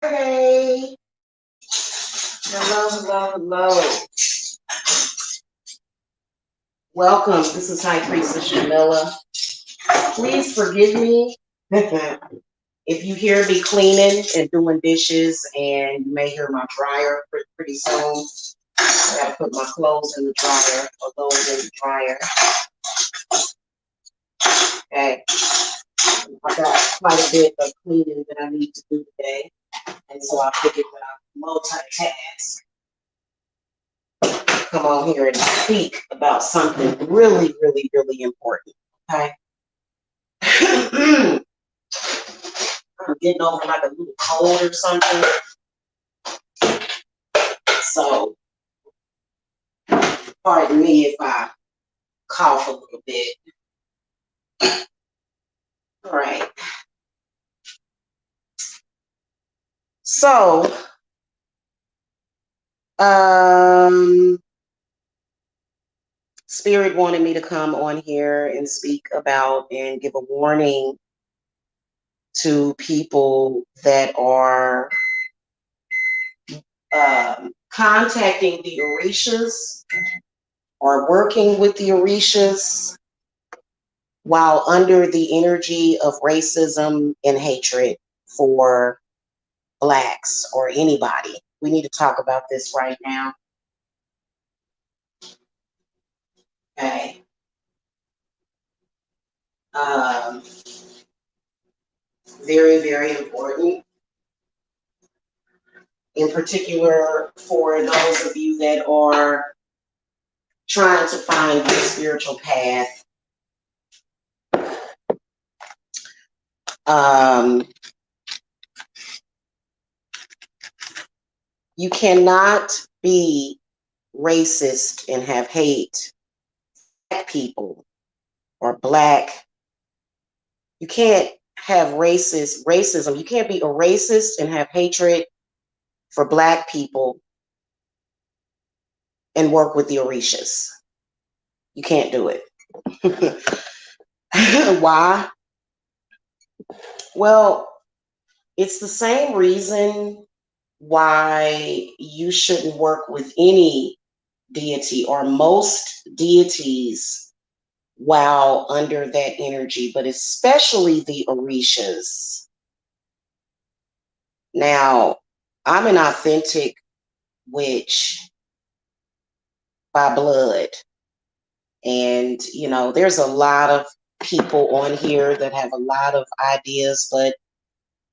Hey, hello. Welcome. This is High Priestess Jamila. Please forgive me if you hear me cleaning and doing dishes, and you may hear my dryer pretty soon. I gotta put my clothes in the dryer or those in the dryer. Okay, I got quite a bit of cleaning that I need to do today, and so I figured that I multitask. Come on here and speak about something really important. Okay. I'm getting over like a little cold or something. So pardon me if I cough a little bit. All right. So Spirit wanted me to come on here and speak about and give a warning to people that are contacting the Orishas or working with the Orishas while under the energy of racism and hatred for Blacks or anybody. We need to talk about this right now. Okay. Um, very important. In particular, for those of you that are trying to find your spiritual path. You cannot be racist and have hate Black people or Black. You can't have racism. You can't be a racist and have hatred for Black people and work with the Orishas. You can't do it. Why? Well, it's the same reason why you shouldn't work with any deity or most deities while under that energy, but especially the Orishas. Now, I'm an authentic witch by blood. And, there's a lot of people on here that have a lot of ideas, but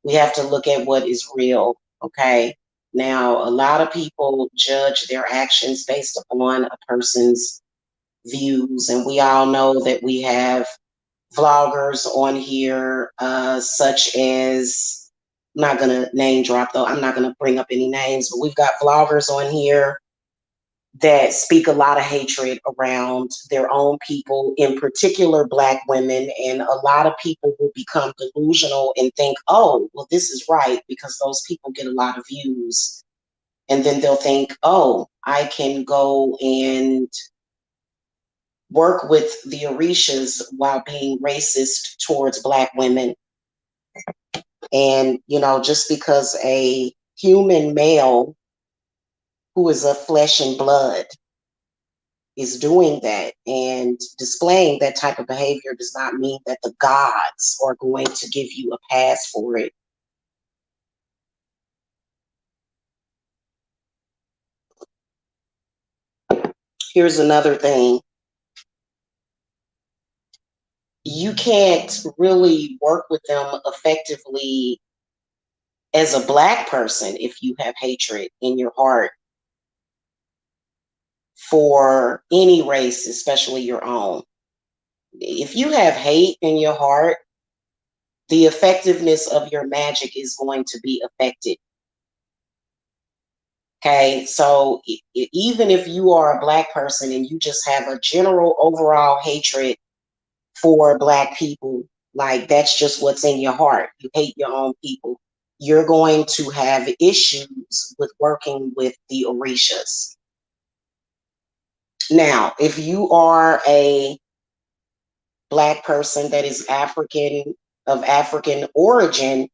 we have to look at what is real, okay? Now, a lot of people judge their actions based upon a person's views, and we all know that we have vloggers on here, such as, I'm not going to name drop though, I'm not going to bring up any names, but we've got vloggers on here that speak a lot of hatred around their own people, in particular Black women. And a lot of people will become delusional and think, oh, well, this is right because those people get a lot of views. And then they'll think, oh, I can go and work with the Orishas while being racist towards Black women. And, just because a human male who is of flesh and blood is doing that and displaying that type of behavior does not mean that the gods are going to give you a pass for it. Here's another thing. You can't really work with them effectively as a Black person if you have hatred in your heart for any race, especially your own. If you have hate in your heart, the effectiveness of your magic is going to be affected. Okay, so even if you are a Black person and you just have a general overall hatred for Black people, like that's just what's in your heart, you hate your own people, you're going to have issues with working with the Orishas. Now, if you are a Black person that is of African origin,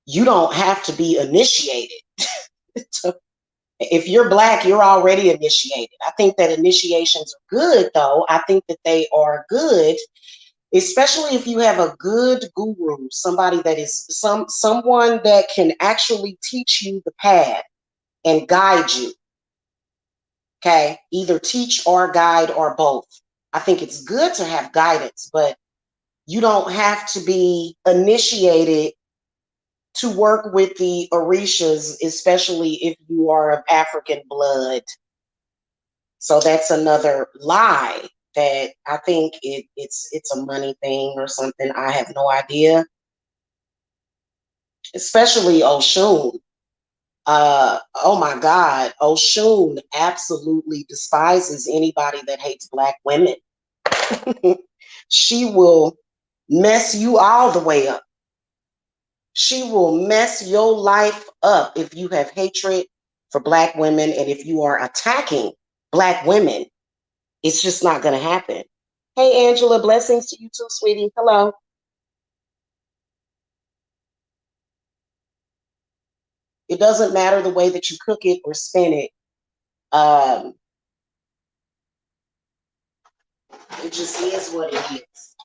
You don't have to be initiated. If you're Black, you're already initiated. I think that initiations are good, though. I think that they are good, especially if you have a good guru, somebody that is someone that can actually teach you the path and guide you. Okay, either teach or guide or both. I think it's good to have guidance, but you don't have to be initiated to work with the Orishas, especially if you are of African blood. So that's another lie that I think it's a money thing or something. I have no idea. Especially Oshun. Oh my God, Oshun absolutely despises anybody that hates Black women. She will mess you all the way up. She will mess your life up if you have hatred for Black women and if you are attacking Black women. It's just not going to happen. Hey, Angela, blessings to you too, sweetie. Hello. It doesn't matter the way that you cook it or spin it. Um, it just is what it is.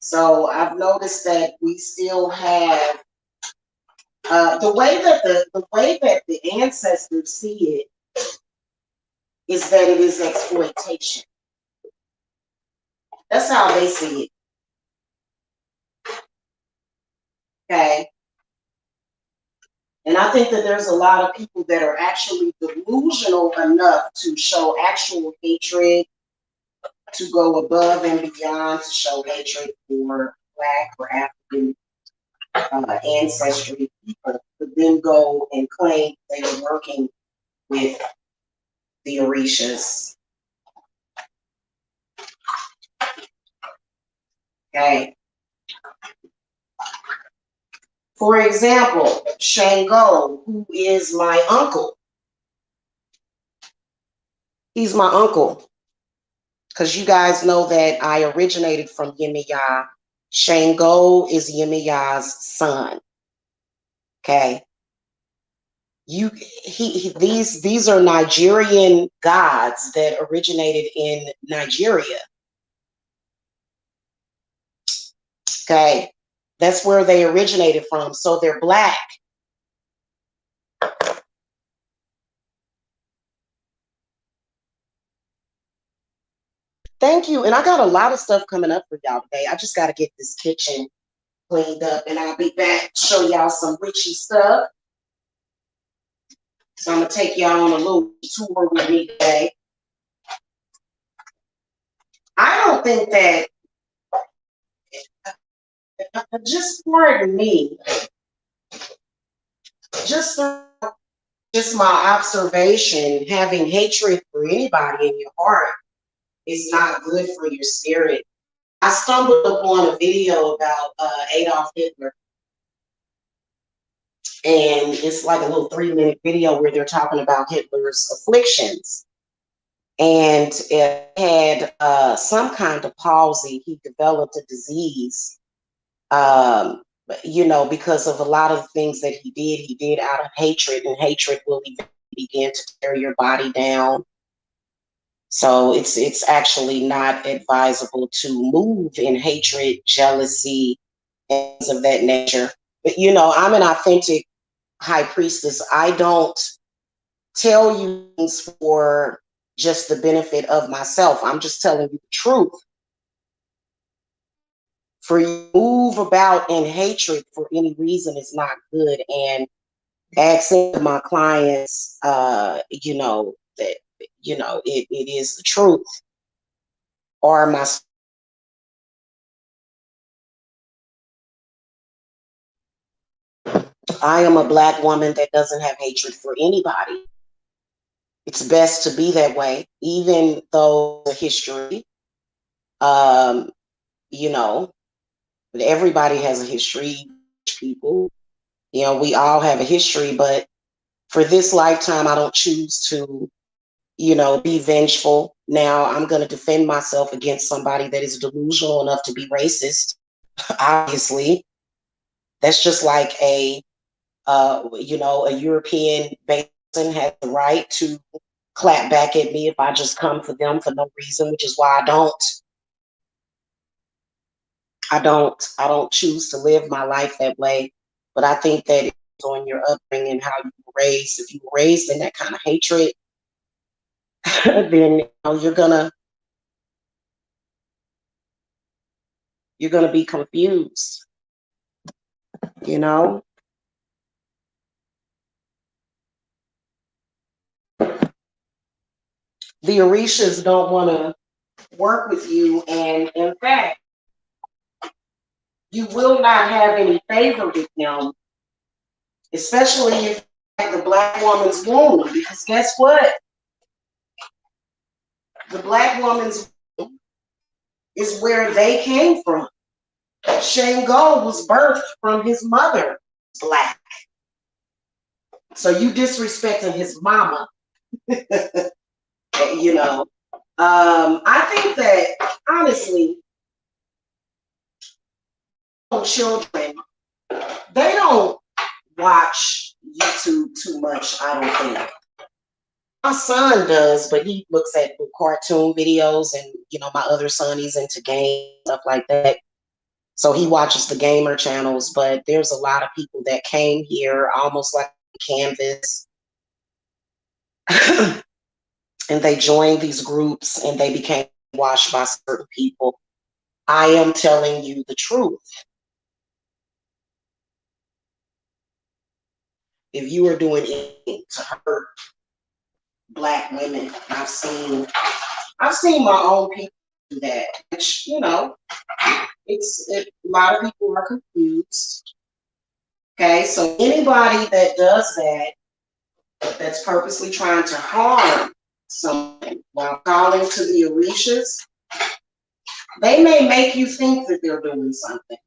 So I've noticed that we still have the way that the ancestors see it is that it is exploitation. That's how they see it. Okay. And I think that there's a lot of people that are actually delusional enough to show actual hatred, to go above and beyond to show hatred for Black or African ancestry people, but then go and claim they were working with the Orishas. Okay. For example, Shango, who is my uncle. He's my uncle. Because you guys know that I originated from Yemiya. Shango is Yemiya's son. Okay. These are Nigerian gods that originated in Nigeria. Okay. That's where they originated from. So they're Black. Thank you. And I got a lot of stuff coming up for y'all today. I just got to get this kitchen cleaned up and I'll be back to show y'all some witchy stuff. So I'm going to take y'all on a little tour with me today. I don't think that, just pardon me, just my observation, having hatred for anybody in your heart is not good for your spirit. I stumbled upon a video about Adolf Hitler, and it's like a little 3-minute video where they're talking about Hitler's afflictions. And it had some kind of palsy. He developed a disease, because of a lot of things that he did out of hatred, and hatred will begin to tear your body down. So it's actually not advisable to move in hatred, jealousy, things of that nature. But I'm an authentic high priestess. I don't tell you things for just the benefit of myself. I'm just telling you the truth. For you to move about in hatred for any reason is not good. And asking my clients, that it is the truth. Or I am a Black woman that doesn't have hatred for anybody. It's best to be that way, even though the history, um, everybody has a history. People, we all have a history, but for this lifetime, I don't choose to, be vengeful. Now I'm going to defend myself against somebody that is delusional enough to be racist, obviously. That's just like a European person has the right to clap back at me if I just come for them for no reason, which is why I don't choose to live my life that way. But I think that it's on your upbringing, how you were raised. If you were raised in that kind of hatred, then you're gonna be confused. You know, the Orishas don't want to work with you, and in fact, you will not have any favor with them, especially if the black woman's womb. Because guess what? The black woman's womb is where they came from. Shango was birthed from his mother, black. So you disrespecting his mama, you know. I think that honestly, children, they don't watch YouTube too much, I don't think. My son does, but he looks at cartoon videos, and my other son, he's into games, stuff like that. So he watches the gamer channels, but there's a lot of people that came here almost like Canvas, and they joined these groups and they became washed by certain people. I am telling you the truth. If you are doing anything to hurt black women, I've seen my own people do that, which a lot of people are confused. Okay, so anybody that does that, that's purposely trying to harm someone while calling to the Orishas, they may make you think that they're doing something,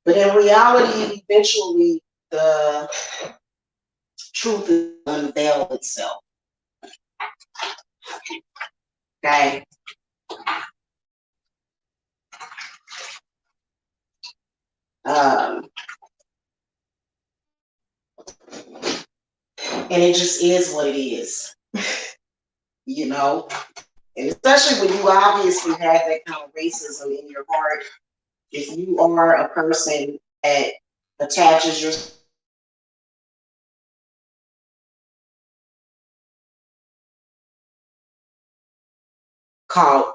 but in reality, eventually the truth is unveil itself. Okay. Um, and it just is what it is, you know. And especially when you obviously have that kind of racism in your heart, if you are a person that attaches your cult,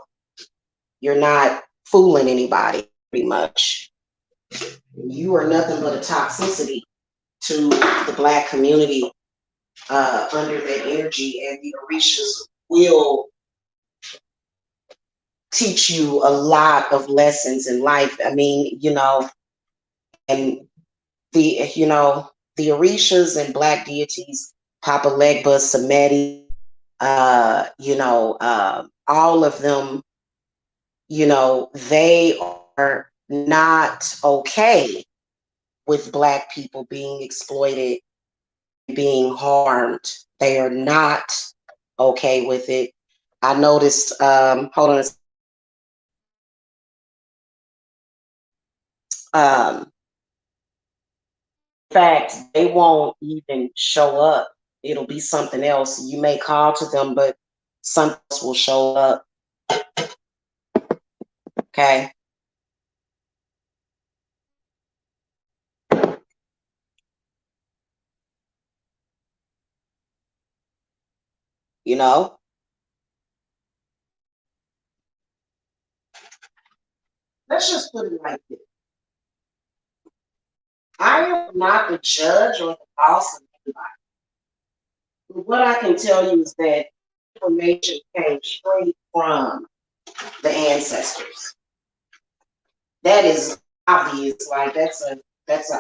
you're not fooling anybody pretty much. You are nothing but a toxicity to the black community under that energy, and the Orishas will teach you a lot of lessons in life. I mean, and the Orishas and black deities, Papa Legba, Samedi, all of them, they are not okay with black people being exploited, being harmed. They are not okay with it. I noticed, hold on, in fact, they won't even show up. It'll be something else. You may call to them, but something else will show up. Okay. You know, let's just put it like this. I am not the judge or the boss of anybody. But what I can tell you is that information came straight from the ancestors. That is obvious. Like that's an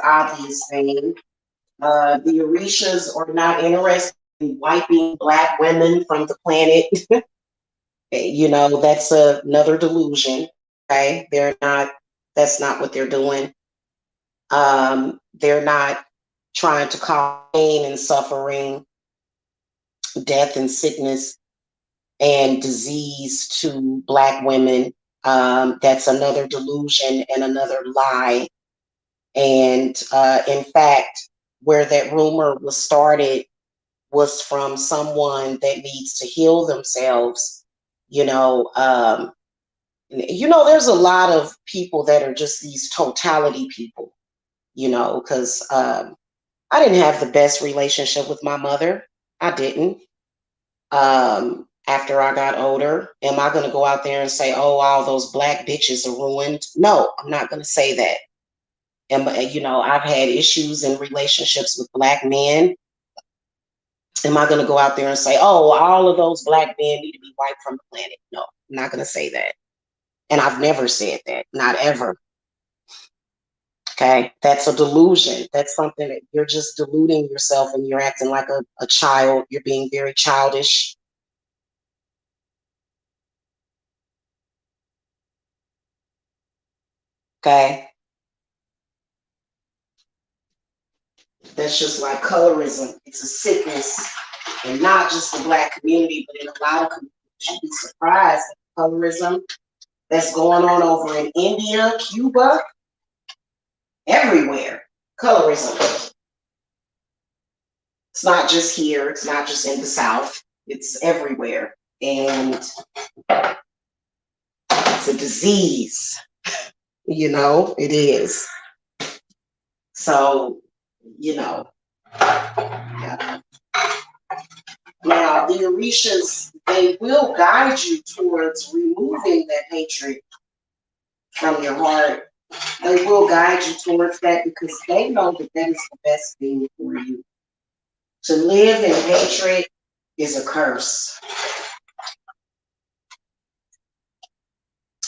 obvious thing. The Orishas are not interested in wiping black women from the planet. That's another delusion. Okay, they're not. That's not what they're doing. They're not trying to cause pain and suffering, death and sickness and disease to black women. That's another delusion and another lie. And in fact, where that rumor was started was from someone that needs to heal themselves. You know, there's a lot of people that are just these totality people, because I didn't have the best relationship with my mother. I didn't. After I got older, am I going to go out there and say, oh, all those black bitches are ruined? No, I'm not going to say that. And, I've had issues in relationships with black men. Am I going to go out there and say, oh, all of those black men need to be wiped from the planet? No, I'm not going to say that. And I've never said that, not ever. Okay, that's a delusion. That's something that you're just deluding yourself and you're acting like a child. You're being very childish. Okay, that's just like colorism. It's a sickness, and not just the black community, but in a lot of communities. You'd be surprised at the colorism that's going on over in India, Cuba, everywhere. Colorism. It's not just here. It's not just in the South. It's everywhere. And it's a disease. It is. So, yeah. Now the Orishas, they will guide you towards removing that hatred from your heart. They will guide you towards that because they know that that is the best thing for you. To live in hatred is a curse.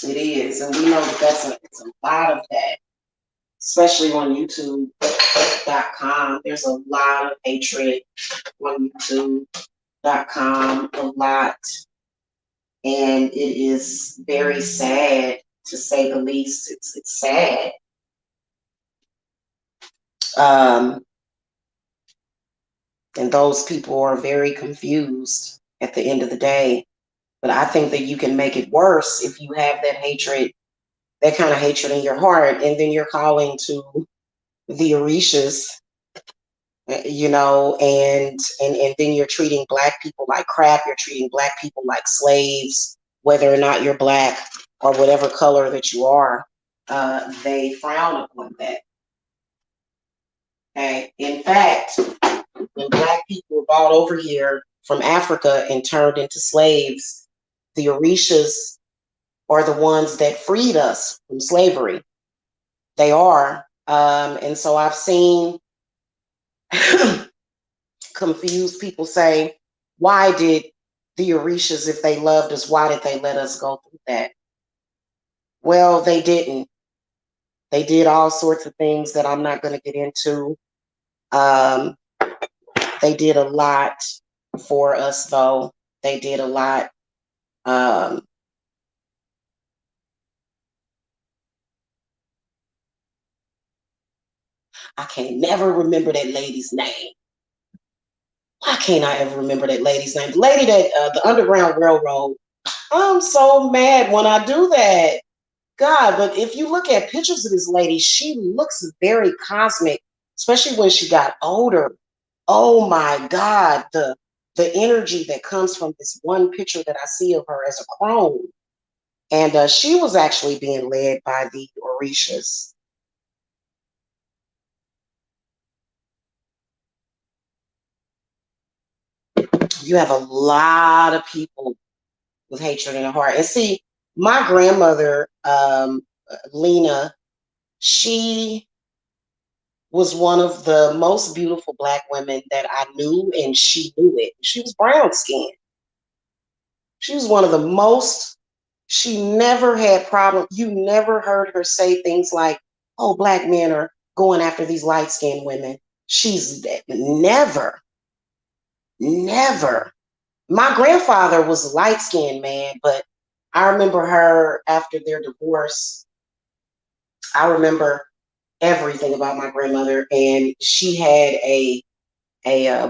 It is, and we know that it's a lot of that, especially on YouTube.com. There's a lot of hatred on YouTube.com, a lot, and it is very sad, to say the least. It's sad. And those people are very confused at the end of the day. But I think that you can make it worse if you have that hatred, that kind of hatred in your heart, and then you're calling to the Orishas, and then you're treating black people like crap. You're treating black people like slaves, whether or not you're black or whatever color that you are. They frown upon that. Okay. In fact, when black people were brought over here from Africa and turned into slaves, the Orishas are the ones that freed us from slavery. They are. And so I've seen confused people say, why did the Orishas, if they loved us, why did they let us go through that? Well, they didn't. They did all sorts of things that I'm not going to get into. They did a lot for us, though. They did a lot. I can never remember that lady's name. Why can't I ever remember that lady's name? The lady that, the Underground Railroad. I'm so mad when I do that. God, but if you look at pictures of this lady, she looks very cosmic, especially when she got older. Oh my God, the energy that comes from this one picture that I see of her as a crone. And she was actually being led by the Orishas. You have a lot of people with hatred in their heart. And see, my grandmother, Lena, she was one of the most beautiful black women that I knew, and she knew it. She was brown skinned. She was one of the most, she never had problems. You never heard her say things like, oh, black men are going after these light skinned women. She's never, never. My grandfather was a light skinned man, but I remember her after their divorce. I remember everything about my grandmother, and she had a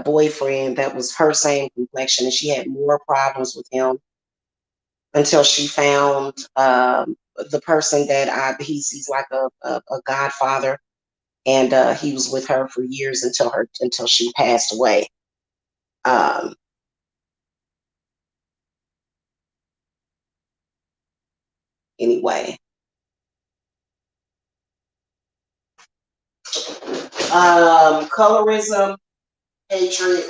boyfriend that was her same complexion, and she had more problems with him until she found the person that he's like a godfather and he was with her for years until she passed away. Anyway, colorism, hatred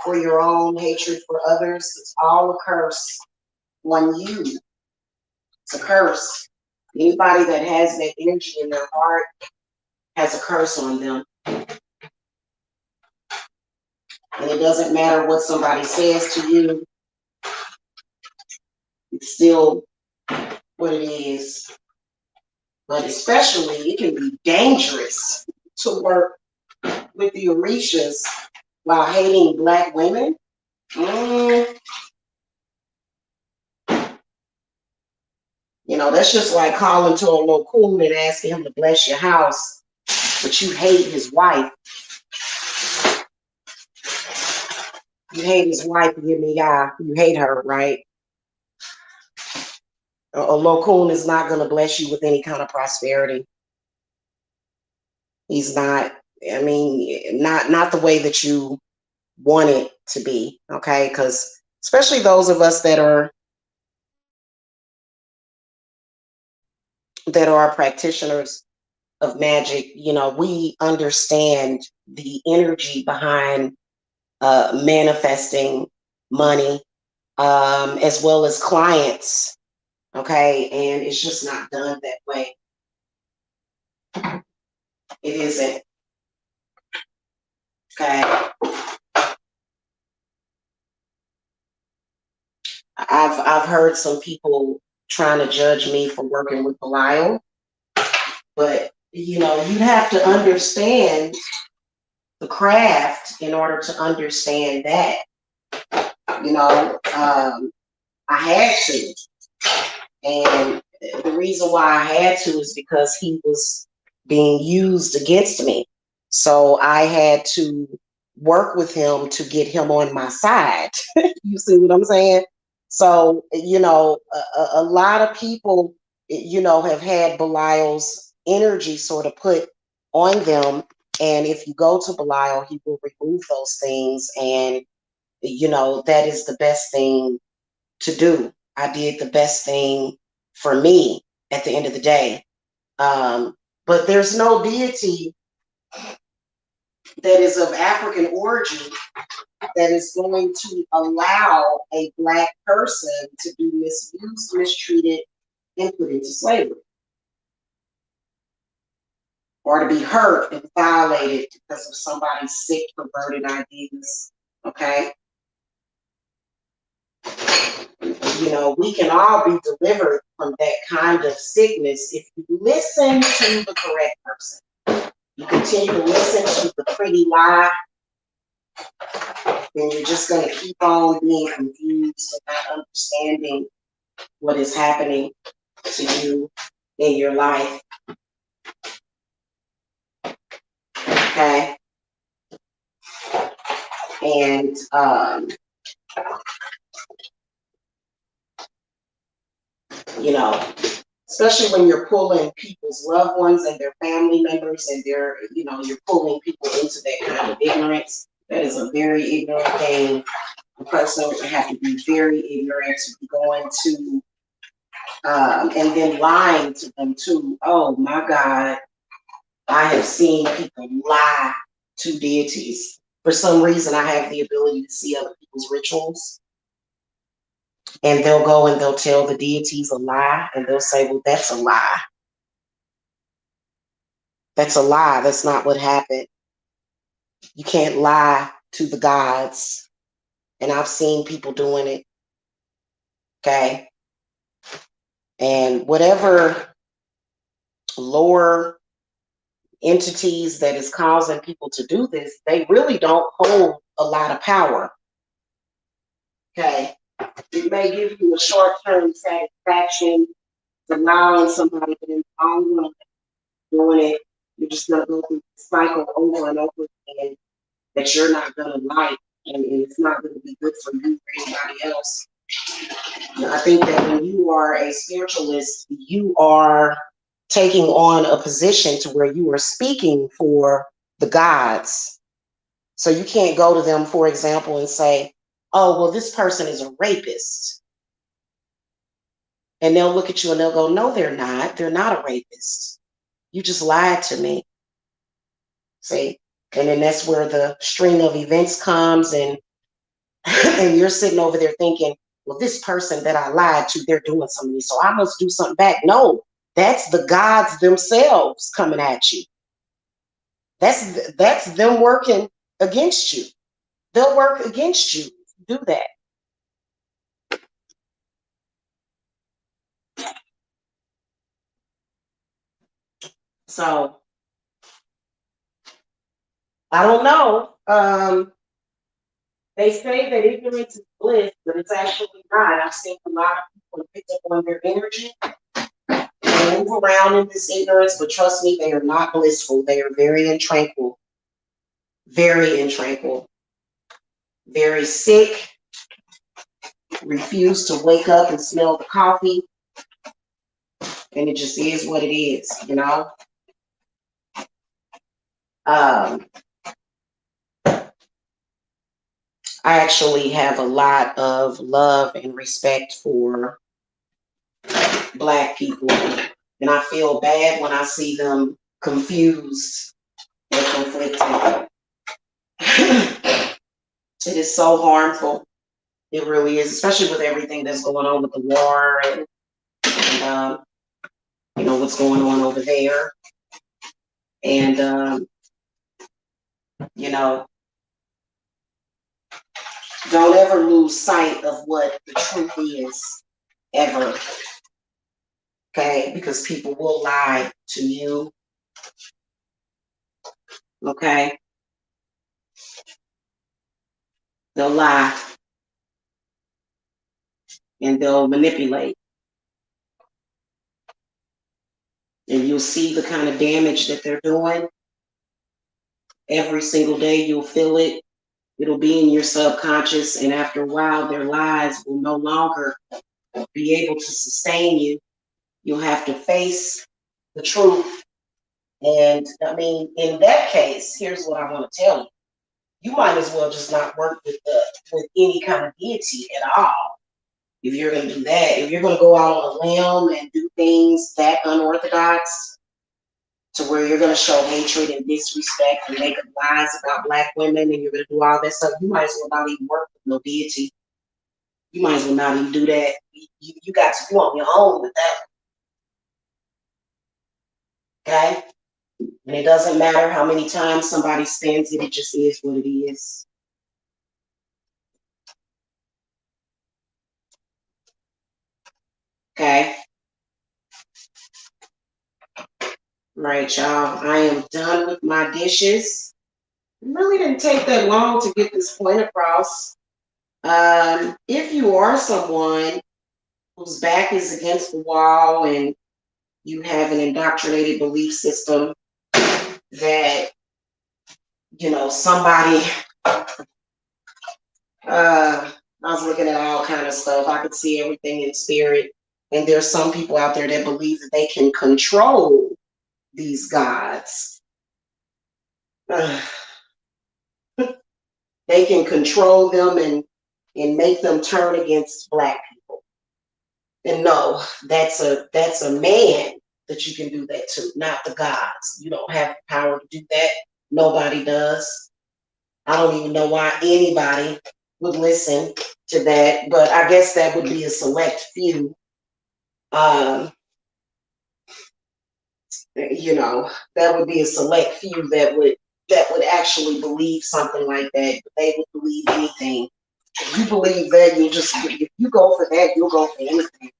for your own, hatred for others, it's all a curse on you. It's a curse. Anybody that has that energy in their heart has a curse on them. And it doesn't matter what somebody says to you, it's still what it is. But especially, it can be dangerous to work with the Orishas while hating Black women. You know, that's just like calling to a local and asking him to bless your house, but you hate his wife. You hate his wife, you hate her, right? A local is not going to bless you with any kind of prosperity. He's not, I mean, not the way that you want it to be, okay? Because especially those of us that are practitioners of magic, you know, we understand the energy behind manifesting money, as well as clients, okay? And it's just not done that way. It isn't, okay? I've heard some people trying to judge me for working with Belial, but you know, you have to understand the craft in order to understand that. You know, I had to, and the reason why I had to is because he was being used against me. So I had to work with him to get him on my side. You see what I'm saying? So, you know, a lot of people, you know, have had Belial's energy sort of put on them. And if you go to Belial, he will remove those things. And, you know, that is the best thing to do. I did the best thing for me at the end of the day. But there's no deity that is of African origin that is going to allow a Black person to be misused, mistreated, and put into slavery, or to be hurt and violated because of somebody's sick, perverted ideas. Okay? You know, we can all be delivered from that kind of sickness if you listen to the correct person. You continue to listen to the pretty lie, then you're just going to keep on being confused and not understanding what is happening to you in your life. Okay? And you know, especially when you're pulling people's loved ones and their family members, and they're, you know, you're pulling people into that kind of ignorance. That is a very ignorant thing. A person would have to be very ignorant to be going to, and then lying to them too. Oh my God, I have seen people lie to deities. For some reason, I have the ability to see other people's rituals. And they'll go and they'll tell the deities a lie, and they'll say, well, that's a lie. That's a lie. That's not what happened. You can't lie to the gods. And I've seen people doing it. Okay. And whatever lower entities that is causing people to do this, they really don't hold a lot of power. Okay. It may give you a short-term satisfaction, allowing somebody, but in the long run, doing it, you're just going to go through the cycle over and over again that you're not going to like, and it's not going to be good for you or anybody else. I think that when you are a spiritualist, you are taking on a position to where you are speaking for the gods. So you can't go to them, for example, and say, oh, well, this person is a rapist. And they'll look at you and they'll go, no, they're not. They're not a rapist. You just lied to me. See? And then that's where the string of events comes, and and you're sitting over there thinking, well, this person that I lied to, they're doing something to me, so I must do something back. No, that's the gods themselves coming at you. That's them working against you. They'll work against you if you do that. So I don't know. They say that ignorance is bliss, but it's actually not. I've seen a lot of people pick up on their energy and move around in this ignorance, but trust me, they are not blissful. They are very intranquil, very sick, refuse to wake up and smell the coffee, and it just is what it is, you know. Um, I actually have a lot of love and respect for Black people, and I feel bad when I see them confused and conflicted. It is so harmful. It really is, especially with everything that's going on with the war and you know, what's going on over there. And, you know, don't ever lose sight of what the truth is, ever. Okay? Because people will lie to you. Okay? They'll lie and they'll manipulate. And you'll see the kind of damage that they're doing. Every single day you'll feel it. It'll be in your subconscious, and after a while, their lies will no longer be able to sustain you. You'll have to face the truth. And I mean, in that case, here's what I want to tell you. You might as well just not work with any kind of deity at all. If you're going to do that, if you're going to go out on a limb and do things that unorthodox, to where you're going to show hatred and disrespect and make up lies about Black women, and you're going to do all that stuff, you might as well not even work with no deity. You might as well not even do that. You got to go on your own with that. Okay? And it doesn't matter how many times somebody spends it, it just is what it is. Okay? Right, y'all. I am done with my dishes. It really didn't take that long to get this point across. If you are someone whose back is against the wall and you have an indoctrinated belief system that, you know, somebody, I was looking at all kind of stuff. I could see everything in spirit. And there's some people out there that believe that they can control these gods. They can control them and make them turn against Black people. And no, that's a man that you can do that to, not the gods. You don't have the power to do that. Nobody does. I don't even know why anybody would listen to that, but I guess that would be a select few. You know, that would be a select few that would actually believe something like that. But they would believe anything. If you believe that, if you go for that, you'll go for anything.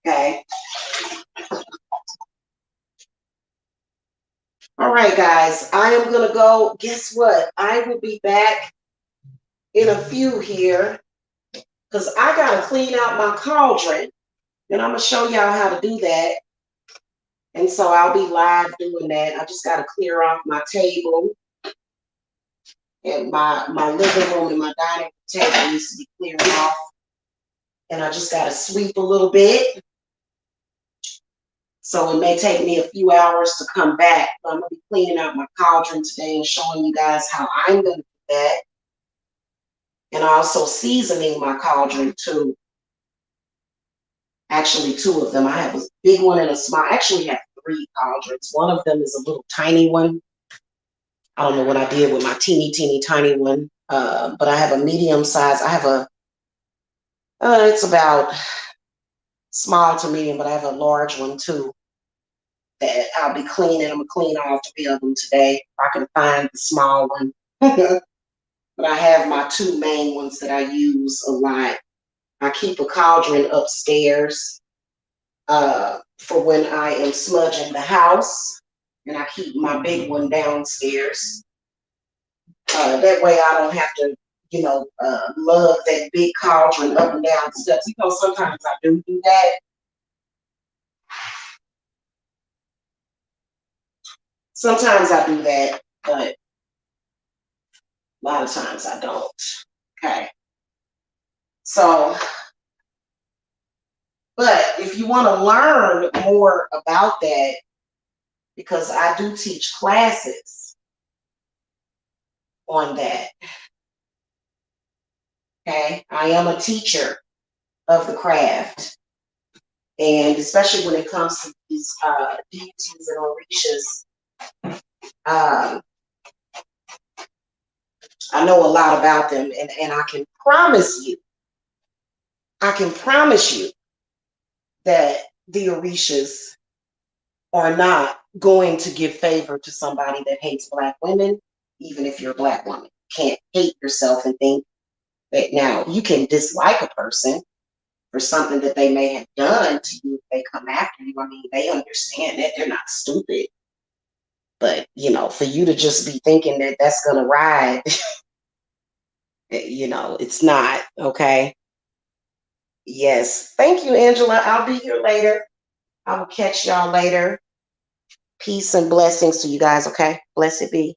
Okay. All right, guys. I am gonna go. Guess what? I will be back in a few here because I gotta clean out my cauldron, and I'm gonna show y'all how to do that. And so I'll be live doing that. I just gotta clear off my table. And my living room and my dining room table needs to be cleared off. And I just got to sweep a little bit. So it may take me a few hours to come back. But I'm going to be cleaning out my cauldron today and showing you guys how I'm going to do that. And also seasoning my cauldron too. Actually, two of them. I have a big one and a small. I actually have three cauldrons. One of them is a little tiny one. I don't know what I did with my teeny tiny one. But I have a medium size. I have it's about small to medium, but I have a large one too that I'll be cleaning. I'm going to clean all three of them today. If I can find the small one. But I have my two main ones that I use a lot. I keep a cauldron upstairs for when I am smudging the house. And I keep my big one downstairs. That way I don't have to, lug that big cauldron up and down the steps. Sometimes I do that. Sometimes I do that, but a lot of times I don't. Okay. So, but if you want to learn more about that, because I do teach classes on that. Okay. I am a teacher of the craft. And especially when it comes to these deities and orishas, I know a lot about them, and I can promise you that the Orishas are not going to give favor to somebody that hates Black women, even if you're a Black woman. You can't hate yourself and think that now you can dislike a person for something that they may have done to you if they come after you. I mean, they understand that. They're not stupid. But, for you to just be thinking that that's going to ride, it's not, okay? Yes. Thank you, Angela. I'll be here later. I will catch y'all later. Peace and blessings to you guys, okay? Blessed be.